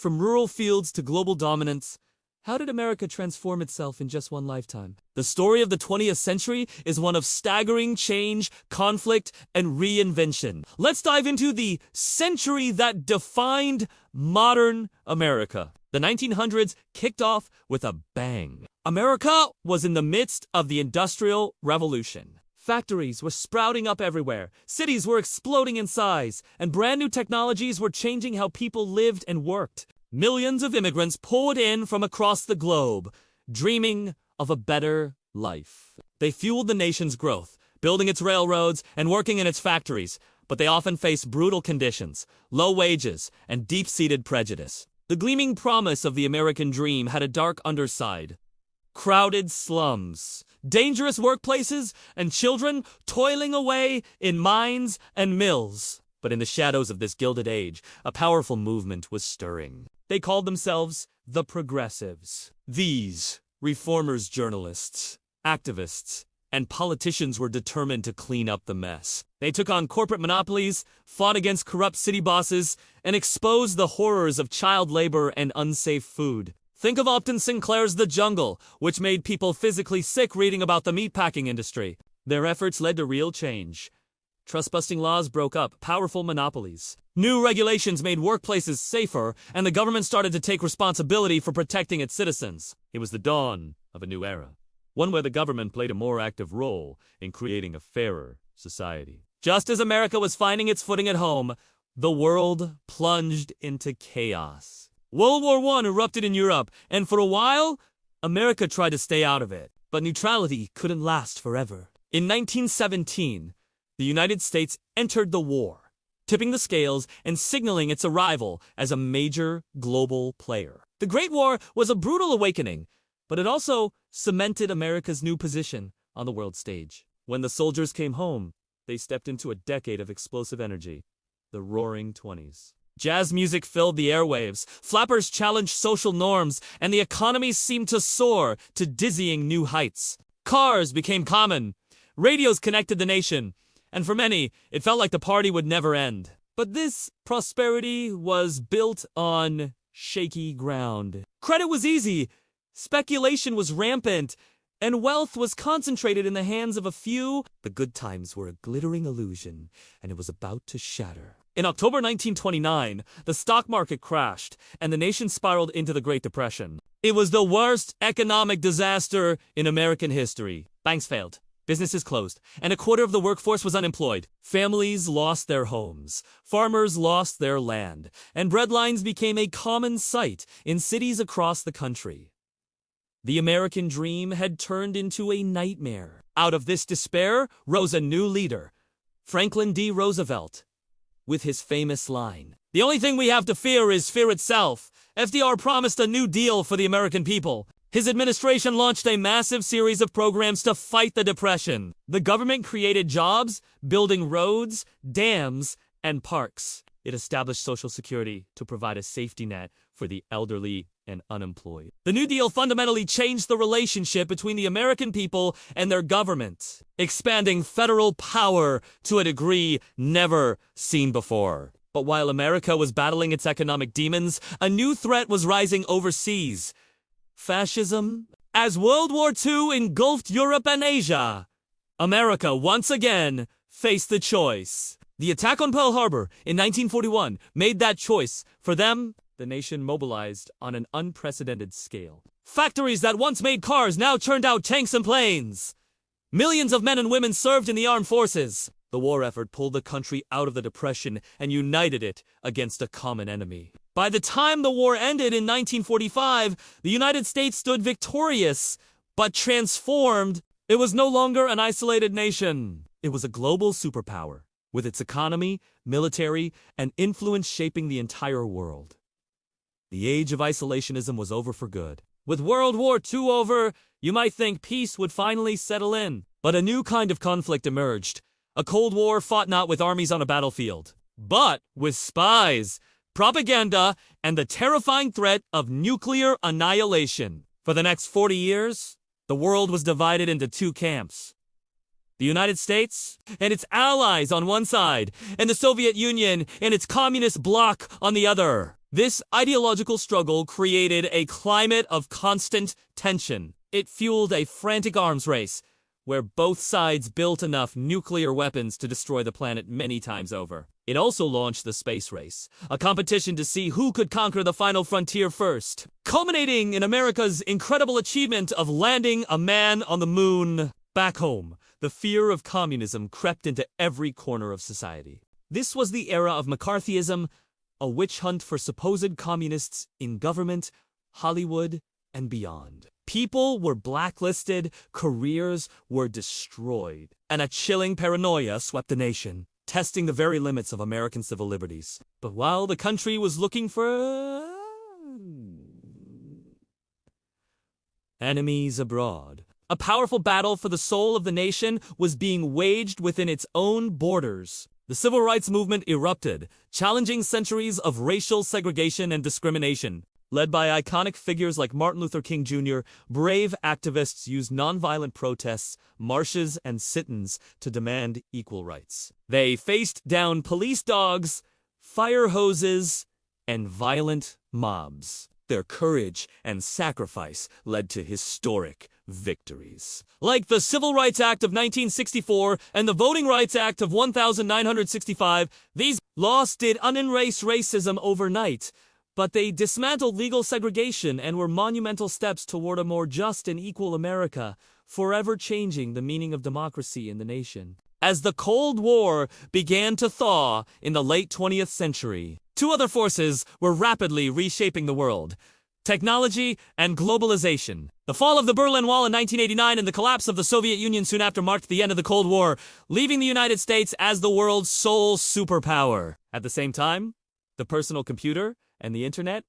From rural fields to global dominance, how did America transform itself in just one lifetime? The story of the 20th century is one of staggering change, conflict, and reinvention. Let's dive into the century that defined modern America. The 1900s kicked off with a bang. America was in the midst of the Industrial Revolution. Factories were sprouting up everywhere, cities were exploding in size, and brand new technologies were changing how people lived and worked. Millions of immigrants poured in from across the globe, dreaming of a better life. They fueled the nation's growth, building its railroads and working in its factories, but they often faced brutal conditions, low wages, and deep-seated prejudice. The gleaming promise of the American dream had a dark underside. Crowded slums, dangerous workplaces, and children toiling away in mines and mills. But in the shadows of this gilded age, a powerful movement was stirring. They called themselves the Progressives. These reformers, journalists, activists, and politicians were determined to clean up the mess. They took on corporate monopolies, fought against corrupt city bosses, and exposed the horrors of child labor and unsafe food. Think of Upton Sinclair's The Jungle, which made people physically sick reading about the meatpacking industry. Their efforts led to real change. Trust-busting laws broke up powerful monopolies. New regulations made workplaces safer, and the government started to take responsibility for protecting its citizens. It was the dawn of a new era, one where the government played a more active role in creating a fairer society. Just as America was finding its footing at home, the world plunged into chaos. World War I erupted in Europe, and for a while, America tried to stay out of it. But neutrality couldn't last forever. In 1917, the United States entered the war, tipping the scales and signaling its arrival as a major global player. The Great War was a brutal awakening, but it also cemented America's new position on the world stage. When the soldiers came home, they stepped into a decade of explosive energy, the Roaring '20s. Jazz music filled the airwaves, flappers challenged social norms, and the economy seemed to soar to dizzying new heights. Cars became common, radios connected the nation, and for many, it felt like the party would never end. But this prosperity was built on shaky ground. Credit was easy, speculation was rampant, and wealth was concentrated in the hands of a few. The good times were a glittering illusion, and it was about to shatter. In October 1929, the stock market crashed, and the nation spiraled into the Great Depression. It was the worst economic disaster in American history. Banks failed. Businesses closed, and a quarter of the workforce was unemployed. Families lost their homes, farmers lost their land, and breadlines became a common sight in cities across the country. The American dream had turned into a nightmare. Out of this despair rose a new leader, Franklin D. Roosevelt, with his famous line, "The only thing we have to fear is fear itself." FDR promised a new deal for the American people. His administration launched a massive series of programs to fight the Depression. The government created jobs, building roads, dams, and parks. It established Social Security to provide a safety net for the elderly and unemployed. The New Deal fundamentally changed the relationship between the American people and their government, expanding federal power to a degree never seen before. But while America was battling its economic demons, a new threat was rising overseas: fascism. As World War II engulfed Europe and Asia, America once again faced the choice. The attack on Pearl Harbor in 1941 made that choice. For them, the nation mobilized on an unprecedented scale. Factories that once made cars now churned out tanks and planes. Millions of men and women served in the armed forces. The war effort pulled the country out of the Depression and united it against a common enemy. By the time the war ended in 1945, the United States stood victorious, but transformed. It was no longer an isolated nation. It was a global superpower, with its economy, military, and influence shaping the entire world. The age of isolationism was over for good. With World War II over, you might think peace would finally settle in. But a new kind of conflict emerged. A Cold War fought not with armies on a battlefield, but with spies, propaganda, and the terrifying threat of nuclear annihilation. For the next 40 years, the world was divided into two camps: the United States and its allies on one side, and the Soviet Union and its communist bloc on the other. This ideological struggle created a climate of constant tension. It fueled a frantic arms race, where both sides built enough nuclear weapons to destroy the planet many times over. It also launched the space race, a competition to see who could conquer the final frontier first, culminating in America's incredible achievement of landing a man on the moon. Back home, the fear of communism crept into every corner of society. This was the era of McCarthyism, a witch hunt for supposed communists in government, Hollywood, and beyond. People were blacklisted, careers were destroyed, and a chilling paranoia swept the nation, testing the very limits of American civil liberties. But while the country was looking for enemies abroad, a powerful battle for the soul of the nation was being waged within its own borders. The civil rights movement erupted, challenging centuries of racial segregation and discrimination. Led by iconic figures like Martin Luther King Jr., brave activists used nonviolent protests, marches, and sit-ins to demand equal rights. They faced down police dogs, fire hoses, and violent mobs. Their courage and sacrifice led to historic victories. Like the Civil Rights Act of 1964 and the Voting Rights Act of 1965, these laws didn't erase racism overnight, but they dismantled legal segregation and were monumental steps toward a more just and equal America, forever changing the meaning of democracy in the nation. As the Cold War began to thaw in the late 20th century, two other forces were rapidly reshaping the world: technology and globalization. The fall of the Berlin Wall in 1989 and the collapse of the Soviet Union soon after marked the end of the Cold War, leaving the United States as the world's sole superpower. At the same time, the personal computer and the internet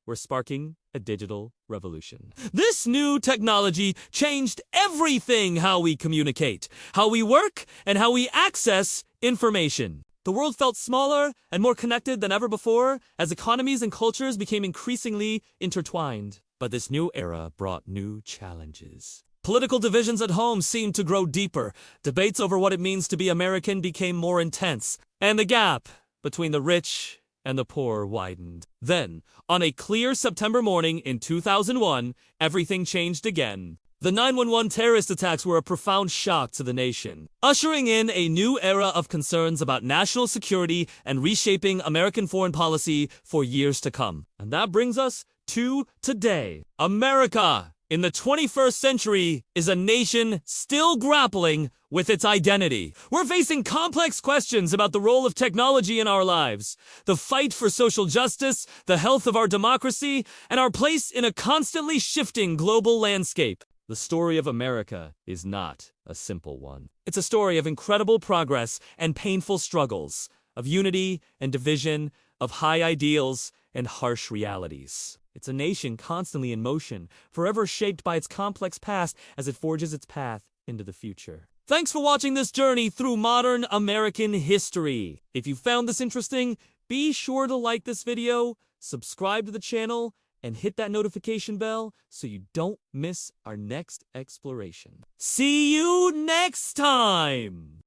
were sparking a digital revolution. This new technology changed everything: how we communicate, how we work, and how we access information. The world felt smaller and more connected than ever before as economies and cultures became increasingly intertwined. But this new era brought new challenges. Political divisions at home seemed to grow deeper. Debates over what it means to be American became more intense, and the gap between the rich and the poor widened. Then, on a clear September morning in 2001, everything changed again. The 9/11 terrorist attacks were a profound shock to the nation, ushering in a new era of concerns about national security and reshaping American foreign policy for years to come. And that brings us to today. America in the 21st century is a nation still grappling with its identity. We're facing complex questions about the role of technology in our lives, the fight for social justice, the health of our democracy, and our place in a constantly shifting global landscape. The story of America is not a simple one. It's a story of incredible progress and painful struggles, of unity and division, of high ideals and harsh realities. It's a nation constantly in motion, forever shaped by its complex past as it forges its path into the future. Thanks for watching this journey through modern American history. If you found this interesting, be sure to like this video, subscribe to the channel, and hit that notification bell so you don't miss our next exploration. See you next time!